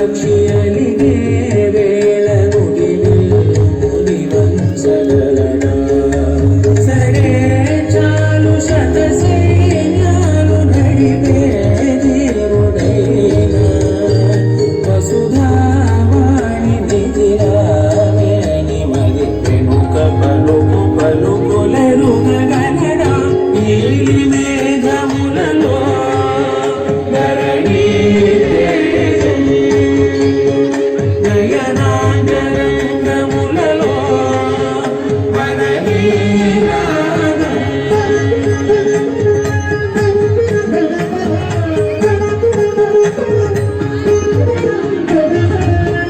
పక్షియలిగే వేళ నుడిని వంచగలనా సరే చాలు శత సైన్యాలు నడిపే ధీరుడైనా వసుధావాణి మిథిలావేణి మరి వెనుక పలుకు పలుకులెరుగగలడా నీలి మేఘములలో ధరణి నయనాంతరంగములలో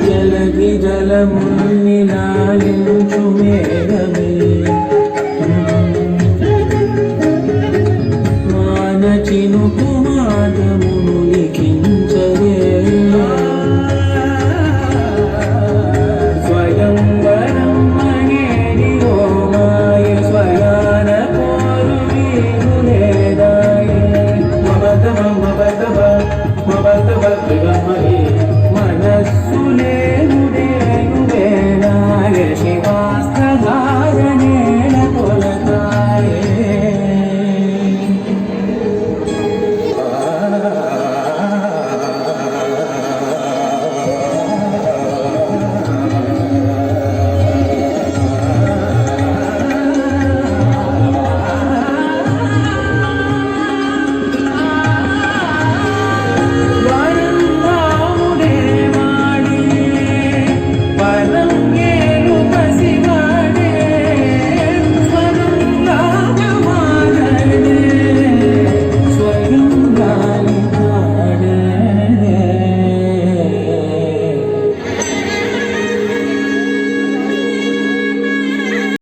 జలగి జలముని లాలించు మేఘమే మాన చినుకు మాటమును లిఖించవే స్వయంవరం మణేడి ఓమాయ స్వయాన కోరు వీరులేదాయే మమతమ మమతమ మమతమ